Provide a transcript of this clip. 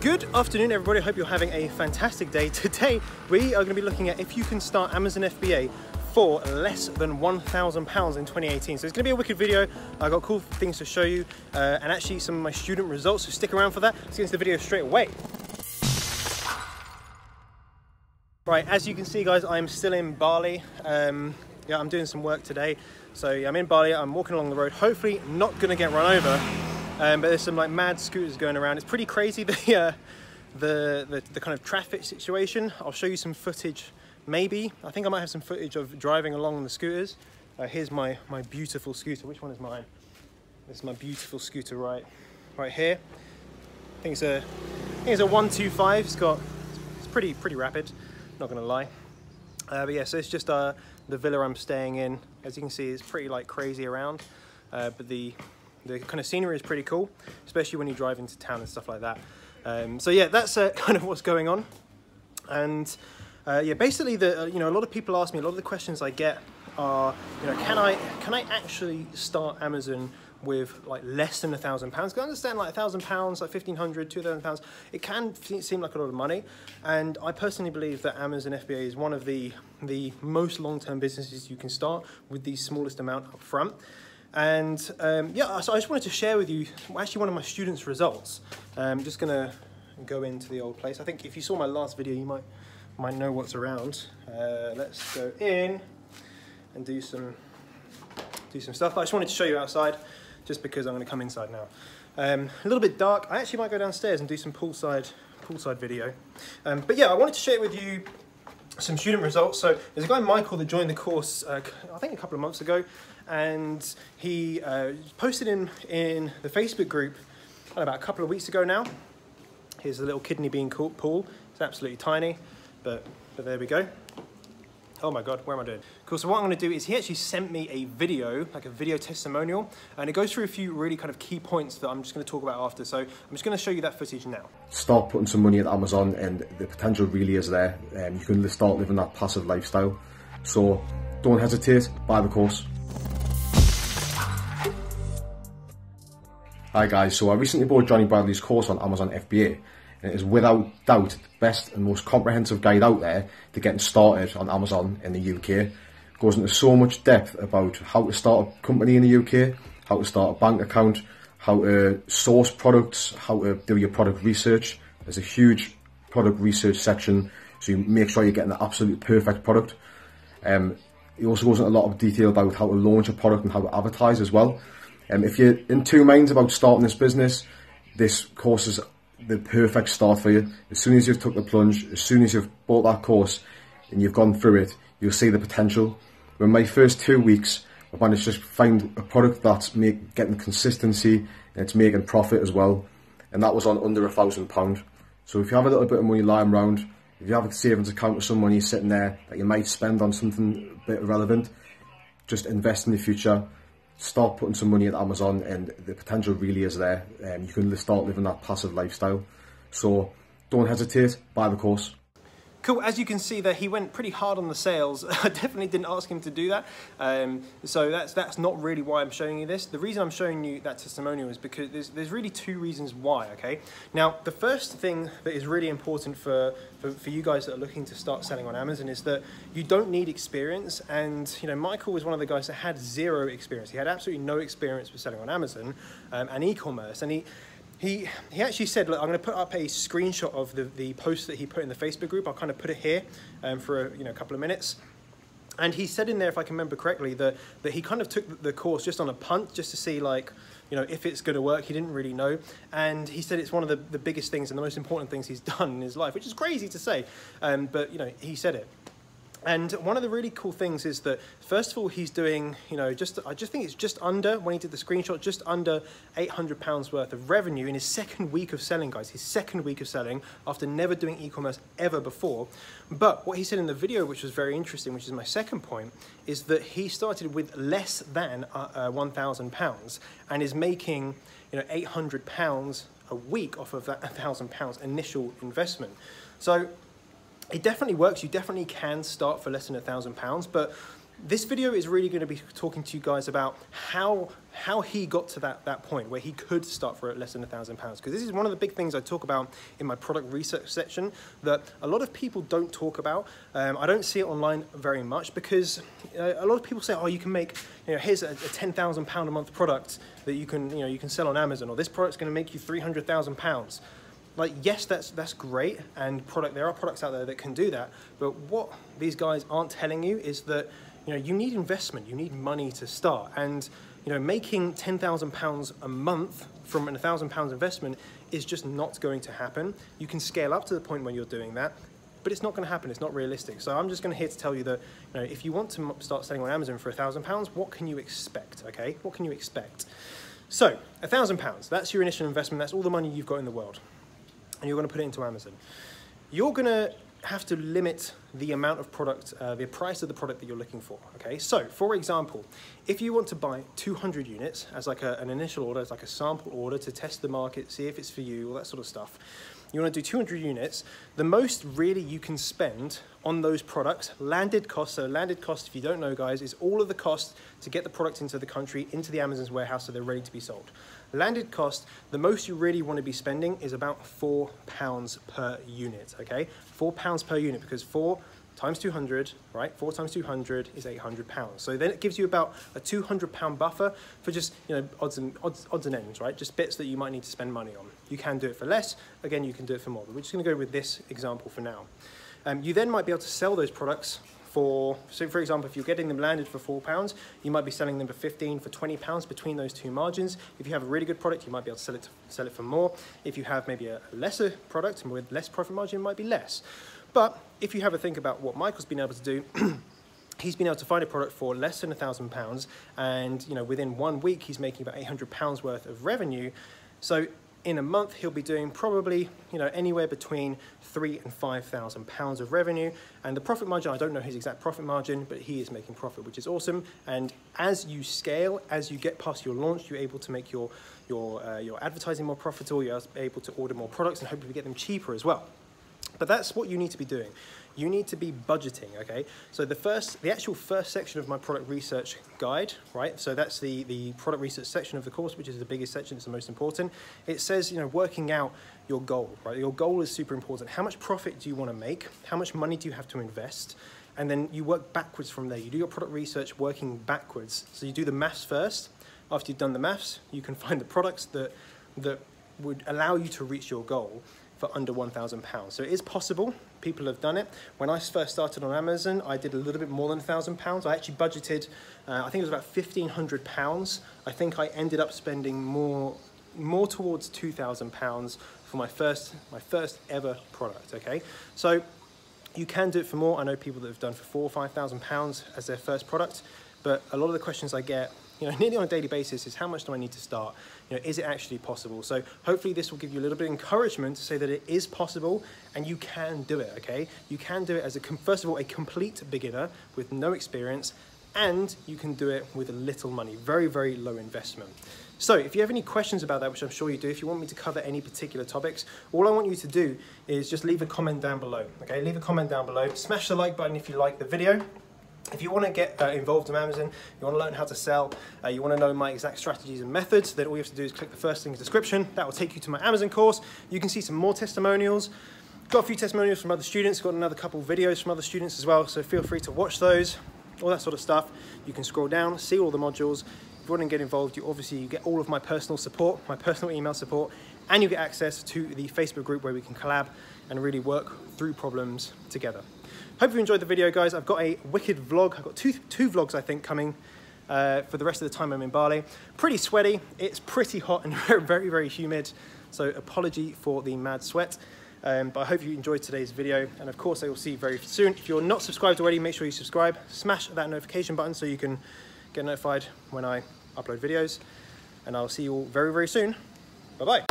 Good afternoon, everybody. I hope you're having a fantastic day. Today, we are going to be looking at if you can start Amazon FBA for less than £1,000 in 2018. So it's going to be a wicked video. I've got cool things to show you and actually some of my student results, so stick around for that. Let's get into the video straight away. Right, as you can see, guys, I'm still in Bali. Yeah, I'm doing some work today. So yeah, I'm in Bali, I'm walking along the road, hopefully not going to get run over. But there's some like mad scooters going around. It's pretty crazy, the kind of traffic situation. I'll show you some footage, maybe. I think I might have some footage of driving along on the scooters. Here's my beautiful scooter. Which one is mine? This is my beautiful scooter right here. I think it's a 125. It's pretty rapid, not gonna lie. But yeah, so it's just the villa I'm staying in. As you can see, it's pretty like crazy around, but the kind of scenery is pretty cool, especially when you drive into town and stuff like that. So yeah, that's kind of what's going on. And yeah, basically, you know, a lot of people ask me, a lot of the questions I get are, you know, can I actually start Amazon with like less than £1,000? Because I understand like £1,000, like £1,500, £2,000, it can seem like a lot of money. And I personally believe that Amazon FBA is one of the most long-term businesses you can start with the smallest amount up front. And yeah, so I just wanted to share with you actually one of my students' results. I'm just gonna go into the old place. I think if you saw my last video, you might know what's around. Let's go in and do some stuff. I just wanted to show you outside, just because I'm gonna come inside now. A little bit dark. I actually might go downstairs and do some poolside video. But yeah, I wanted to share with you some student results. So there's a guy, Michael, that joined the course I think a couple of months ago, and he posted in the Facebook group about a couple of weeks ago now. Here's a little kidney bean pool. It's absolutely tiny, but there we go. Oh my God, where am I doing? Cool, so what I'm gonna do is he actually sent me a video, like a video testimonial, and it goes through a few really kind of key points that I'm just gonna talk about after. So I'm just gonna show you that footage now. Start putting some money at Amazon, and the potential really is there. You can start living that passive lifestyle. So don't hesitate, buy the course. Hi guys, so I recently bought Jonny Bradley's course on Amazon FBA. And it is without doubt the best and most comprehensive guide out there to getting started on Amazon in the UK. It goes into so much depth about how to start a company in the UK, how to start a bank account, how to source products, how to do your product research. There's a huge product research section, so you make sure you're getting the absolute perfect product. It also goes into a lot of detail about how to launch a product and how to advertise as well. If you're in two minds about starting this business, this course is the perfect start for you. As soon as you've took the plunge, as soon as you've bought that course and you've gone through it, you'll see the potential. In my first 2 weeks, I managed to just find a product that's getting consistency and it's making profit as well. And that was on under £1,000. So if you have a little bit of money lying around, if you have a savings account with some money sitting there that you might spend on something a bit relevant, just invest in the future. Start putting some money at Amazon, and the potential really is there. You can start living that passive lifestyle. So don't hesitate, buy the course. Cool, as you can see there, he went pretty hard on the sales. I definitely didn't ask him to do that. So that's not really why I'm showing you this. The reason I'm showing you that testimonial is because there's really two reasons why, okay? Now, the first thing that is really important for you guys that are looking to start selling on Amazon is that you don't need experience. And, you know, Michael was one of the guys that had zero experience. He had absolutely no experience with selling on Amazon and e-commerce. And he actually said, look, I'm going to put up a screenshot of the post that he put in the Facebook group. I'll kind of put it here for a couple of minutes. And he said in there, if I can remember correctly, that he kind of took the course just on a punt, just to see, like, you know, if it's going to work. He didn't really know. And he said it's one of the biggest things and the most important things he's done in his life, which is crazy to say. But, you know, he said it. And one of the really cool things is that, first of all, he's doing, you know, I just think it's just under, when he did the screenshot, just under £800 worth of revenue in his second week of selling, guys. His second week of selling after never doing e-commerce ever before. But what he said in the video, which was very interesting, which is my second point, is that he started with less than £1,000 and is making, you know, £800 a week off of that £1,000 initial investment. So it definitely works. You definitely can start for less than £1,000, but This video is really going to be talking to you guys about how he got to that point where he could start for less than £1,000, because this is one of the big things I talk about in my product research section that a lot of people don't talk about. I don't see it online very much because a lot of people say, oh, you can make, here's a £10,000 a month product that you can sell on Amazon, or this product's going to make you £300,000. Like, yes, that's great, and there are products out there that can do that, but what these guys aren't telling you is that you need investment, you need money to start, and making £10,000 a month from a £1,000 investment is just not going to happen. You can scale up to the point when you're doing that, but it's not going to happen. It's not realistic. So I'm just going to here to tell you that if you want to start selling on Amazon for £1,000, what can you expect? Okay, what can you expect? So £1,000, that's your initial investment. That's all the money you've got in the world, and you're going to put it into Amazon. You're going to have to limit the amount of product, the price of the product that you're looking for, okay? So, for example, if you want to buy 200 units as like an initial order, as like a sample order to test the market, see if it's for you, all that sort of stuff, you want to do 200 units, the most really you can spend on those products, landed cost, so landed cost, if you don't know guys, is all of the cost to get the product into the country, into the Amazon's warehouse so they're ready to be sold. Landed cost, the most you really want to be spending is about £4 per unit, okay? £4 per unit, because 4 times 200, right? 4 times 200 is £800. So then it gives you about a £200 buffer for just, odds and ends, right? Just bits that you might need to spend money on. You can do it for less, again, you can do it for more, but we're just gonna go with this example for now. You then might be able to sell those products so for example, if you're getting them landed for £4, you might be selling them for 15, for £20 between those two margins. If you have a really good product, you might be able to sell it for more. If you have maybe a lesser product and with less profit margin, it might be less. But if you have a think about what Michael's been able to do, he's been able to find a product for less than £1,000, and within 1 week he's making about £800 worth of revenue. So in a month he'll be doing probably anywhere between £3,000 and £5,000 of revenue, and the profit margin, I don't know his exact profit margin, but he is making profit, which is awesome. And as you scale, as you get past your launch, you're able to make your advertising more profitable, you're able to order more products and hopefully get them cheaper as well. But that's what you need to be doing. You need to be budgeting, okay? So the actual first section of my product research guide, right? So that's the product research section of the course, which is the biggest section, it's the most important. It says, working out your goal, right? Your goal is super important. How much profit do you want to make? How much money do you have to invest? And then you work backwards from there. You do your product research working backwards. So you do the maths first. After you've done the maths, you can find the products that would allow you to reach your goal for under £1,000. So it is possible. People have done it. When I first started on Amazon, I did a little bit more than £1,000. I actually budgeted, I think it was about £1,500. I think I ended up spending more towards £2,000 for my first ever product, okay? So you can do it for more. I know people that have done for £4,000 or £5,000 as their first product, but a lot of the questions I get nearly on a daily basis is, how much do I need to start? Is it actually possible? So hopefully this will give you a little bit of encouragement to say that it is possible and you can do it, okay? You can do it as first of all, a complete beginner with no experience, and you can do it with a little money, very, very low investment. So if you have any questions about that, which I'm sure you do, if you want me to cover any particular topics, all I want you to do is just leave a comment down below, okay? Leave a comment down below, smash the like button if you like the video. If you want to get involved in Amazon, you want to learn how to sell, you want to know my exact strategies and methods, then all you have to do is click the first link in the description. That will take you to my Amazon course. You can see some more testimonials. Got a few testimonials from other students, got another couple of videos from other students as well, so feel free to watch those, all that sort of stuff. You can scroll down, see all the modules. If you want to get involved, you get all of my personal support, my personal email support, and you get access to the Facebook group where we can collab and really work through problems together. Hope you enjoyed the video, guys. I've got a wicked vlog. I've got two vlogs, I think, coming for the rest of the time I'm in Bali. Pretty sweaty. It's pretty hot and very, very humid. So apology for the mad sweat. But I hope you enjoyed today's video. And of course, I will see you very soon. If you're not subscribed already, make sure you subscribe. Smash that notification button so you can get notified when I upload videos. And I'll see you all very, very soon. Bye-bye.